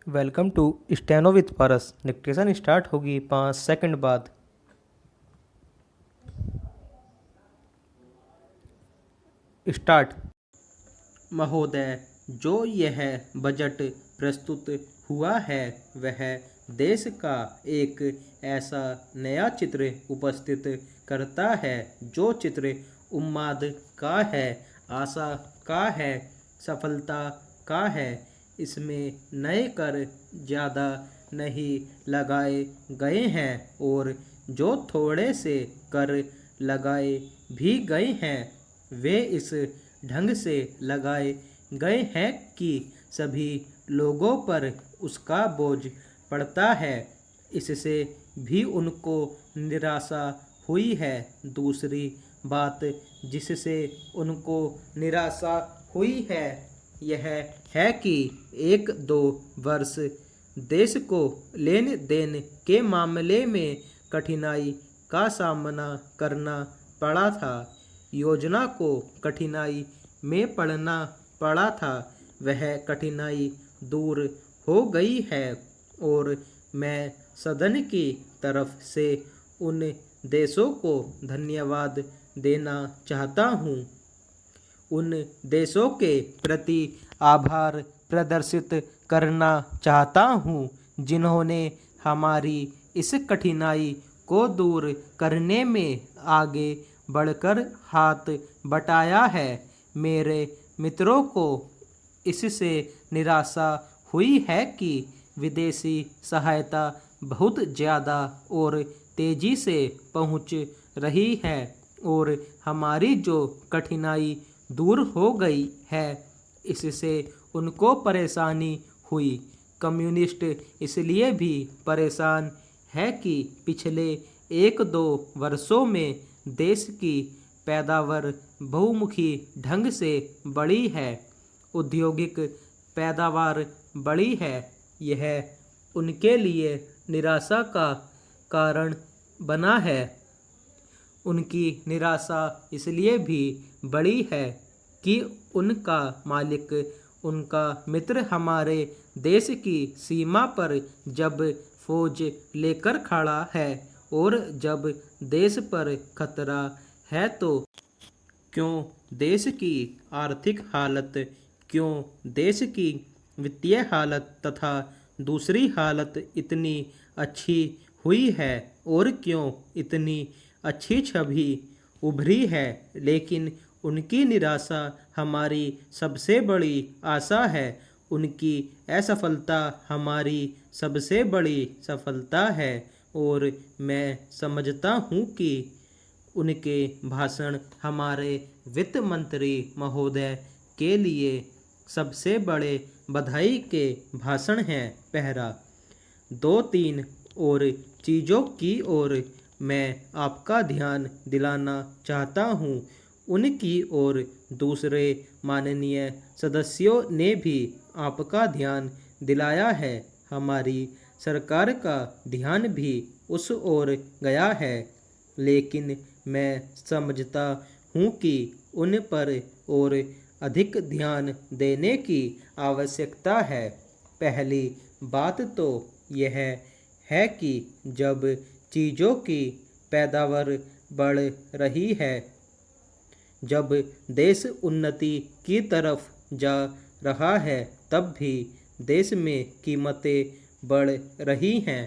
Welcome to steno with Paras. Dictation start होगी 5 second बाद। Start. महोदय, जो यह बजट प्रस्तुत हुआ है वह देश का एक ऐसा नया चित्र उपस्थित करता है जो चित्र उम्मीद का है, आशा का है, सफलता का है। इसमें नए कर ज़्यादा नहीं लगाए गए हैं और जो थोड़े से कर लगाए भी गए हैं वे इस ढंग से लगाए गए हैं कि सभी लोगों पर उसका बोझ पड़ता है। इससे भी उनको निराशा हुई है। दूसरी बात जिससे उनको निराशा हुई है यह है कि 1-2 वर्ष देश को लेन देन के मामले में कठिनाई का सामना करना पड़ा था। योजना को कठिनाई में पड़ना पड़ा था, वह कठिनाई दूर हो गई है और मैं सदन की तरफ से उन देशों को धन्यवाद देना चाहता हूँ, उन देशों के प्रति आभार प्रदर्शित करना चाहता हूँ जिन्होंने हमारी इस कठिनाई को दूर करने में आगे बढ़कर हाथ बटाया है। मेरे मित्रों को इससे निराशा हुई है कि विदेशी सहायता बहुत ज़्यादा और तेज़ी से पहुंच रही है और हमारी जो कठिनाई दूर हो गई है इससे उनको परेशानी हुई। कम्युनिस्ट इसलिए भी परेशान है कि पिछले 1-2 वर्षों में देश की पैदावार बहुमुखी ढंग से बढ़ी है, औद्योगिक पैदावार बढ़ी है। यह उनके लिए निराशा का कारण बना है। उनकी निराशा इसलिए भी बढ़ी है कि उनका मालिक, उनका मित्र हमारे देश की सीमा पर जब फौज लेकर खड़ा है और जब देश पर खतरा है तो क्यों देश की आर्थिक हालत, क्यों देश की वित्तीय हालत तथा दूसरी हालत इतनी अच्छी हुई है और क्यों इतनी अच्छी छवि उभरी है। लेकिन उनकी निराशा हमारी सबसे बड़ी आशा है, उनकी असफलता हमारी सबसे बड़ी सफलता है और मैं समझता हूँ कि उनके भाषण हमारे वित्त मंत्री महोदय के लिए सबसे बड़े बधाई के भाषण हैं। पहला 2-3 और चीज़ों की ओर मैं आपका ध्यान दिलाना चाहता हूँ, उनकी और दूसरे माननीय सदस्यों ने भी आपका ध्यान दिलाया है। हमारी सरकार का ध्यान भी उस ओर गया है, लेकिन मैं समझता हूँ कि उन पर और अधिक ध्यान देने की आवश्यकता है। पहली बात तो यह है कि जब चीज़ों की पैदावार बढ़ रही है, जब देश उन्नति की तरफ जा रहा है, तब भी देश में कीमतें बढ़ रही हैं।